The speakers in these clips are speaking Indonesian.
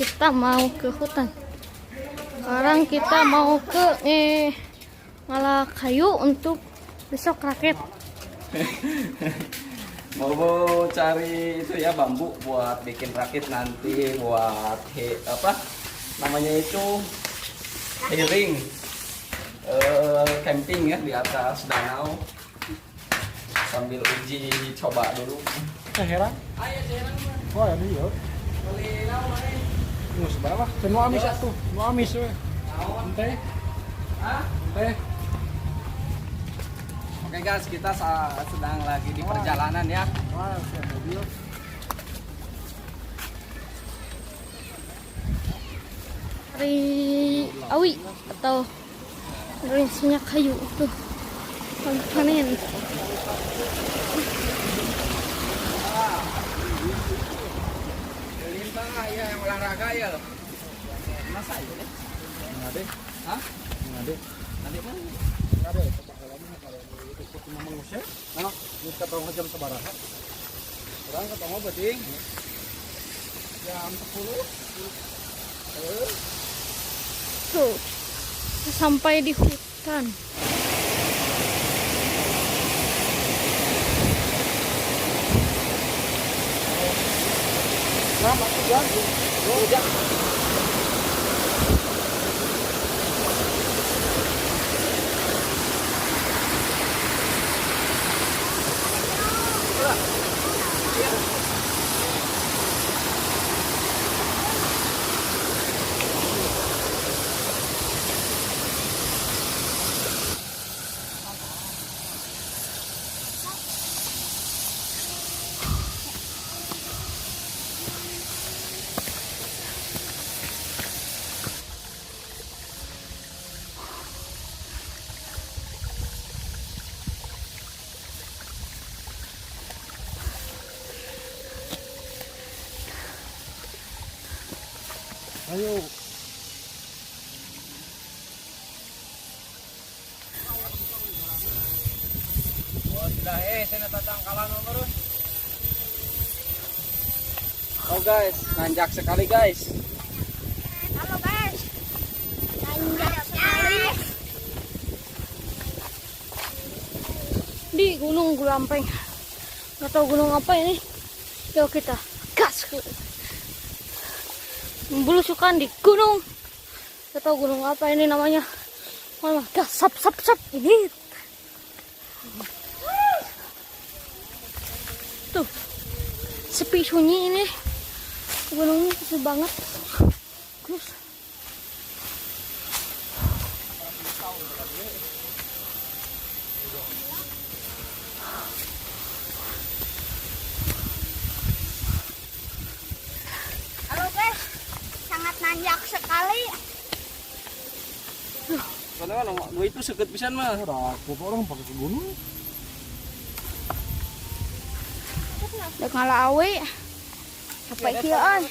kita mau ke hutan. Sekarang kita mau ke ngalah kayu untuk besok rakit. Mau cari itu ya bambu buat bikin rakit nanti buat apa namanya itu hearing camping ya di atas danau sambil uji coba dulu. Heran? Ayo heran. Oh ya dia. Boleh naon mana? Nu seberapa? Nu amis atuh. Nu amis we. Teh. Hah? Teh. Oke guys, kita sedang lagi di perjalanan ya. Wah, siap mobil. Dari awi atau dari isinya kayu tuh. Panen. Lintang ya yang olahraga ya. Masa itu deh? Ngade. Hah? Ngade. Nanti mana? Ngade. Kalau itu cuma manusia. Nah, kita tahu jam sabaraha. Orang ketemu beting. Jam 10. Tuh. Sampai di hutan. Nah, masuk lagi. Udah. Ayo. Oh, sudah saya datang kalah nomor. Oh guys, nanjak sekali guys. Halo guys. Nanjak sekali. Di Gunung Gulampeng. Nggak tahu gunung apa ini. Yuk kita gas. Belusukan di gunung. Nggak tahu gunung apa ini namanya. Mana gas sap ini. Tuh. Sepi sunyi ini. Gunungnya sepi banget. Terus halo guys, sangat nanjak sekali. Karena kan gua itu seket pisan mah. Udah, orang pakai ke gunung. Dek ngalah awe. Sampai kieuan.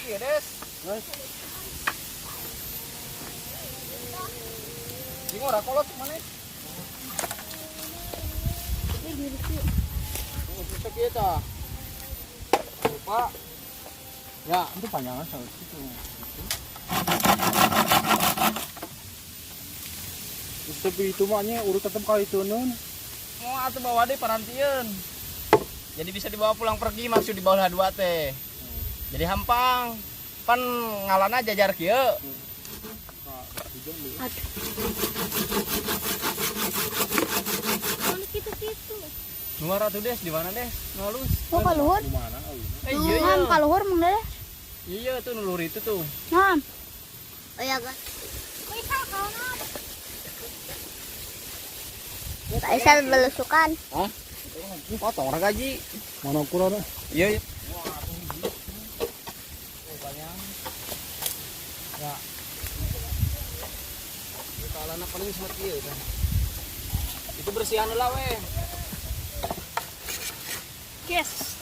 Bingung ora kolot mana? Oh, bisa kita. Lupa. Ya, itu panjangan soal itu. Terus tapi itu maknya urut tetap kali itu nun. Mau atuh bawa deh parantieun. Jadi bisa dibawa pulang pergi maksud di bawah dua teh. Jadi hampang. Pan ngalana jajar kieu. Aduh. Gitu-gitu. Luar atuh Des, di mana Des? Ngalus. Oh, kaluhur. Di mana? Iya iya. Ngam kaluhur mung deh. Iya tuh nulur itu tuh. Ngam. Oh ya, guys. Aisyah belusukan. Hah? Potong orang gaji. Mana ukurannya? Iya iya. Ya. Kalau anak paling smart ieu kan. Itu bersihan heula we. Yes.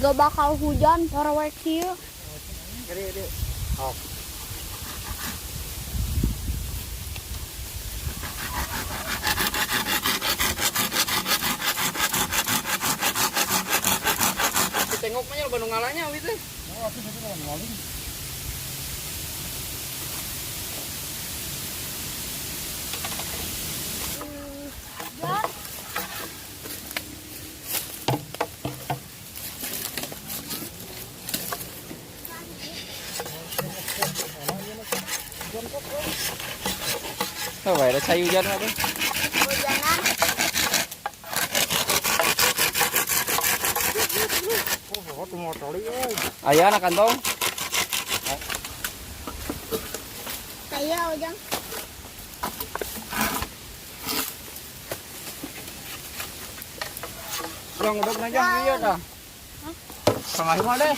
gak bakal hujan para wakil. Gede. Oh. Tengok mah nya Bandung ngalanya gitu. Oh, aku satu kan ngaling. Oh, ada cayu hujan apa? Hujanan. Oh, tuh mau tali euy. Aya anak kantong. Saya ujang. Kurang udah nanya iya dah. Sama mah deh.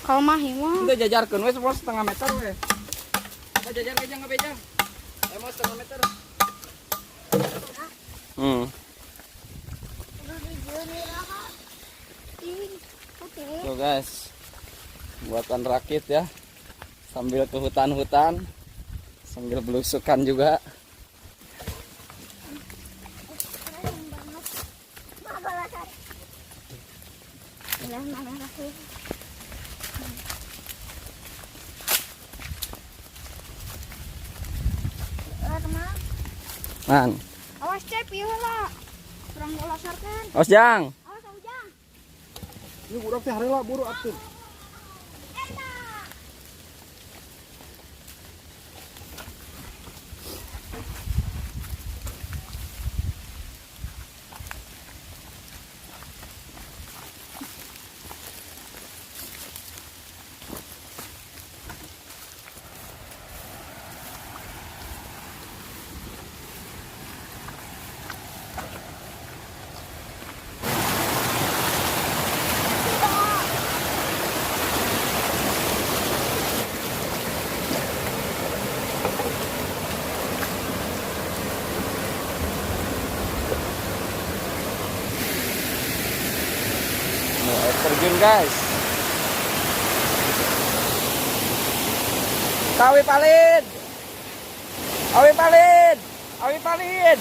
Kalau mah mah. Udah jajarkeun we setengah meter we. Apa jajar aja enggak beja? Emang setengah meter. Tuh guys, buatan rakit ya, sambil ke hutan-hutan, sambil belusukan juga. Man, Awas cep ieu lah. Kurang golasarkan. Os Jang. Awas ujang. Ini budak teh hareulah buru atuh. Mau air terjun guys. Awi palid. Awi palid. Awi palid.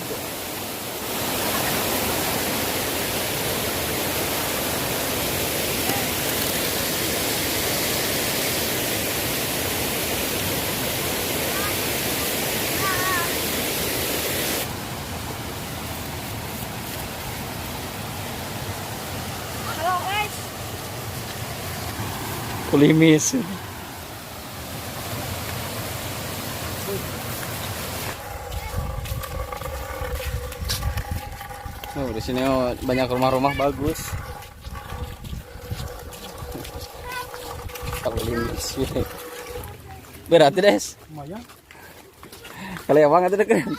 Halo guys. Kulimis. Oh, di sini banyak rumah-rumah bagus. Kulimis. Berarti des. Lumayan. Kalau yang banget itu keren.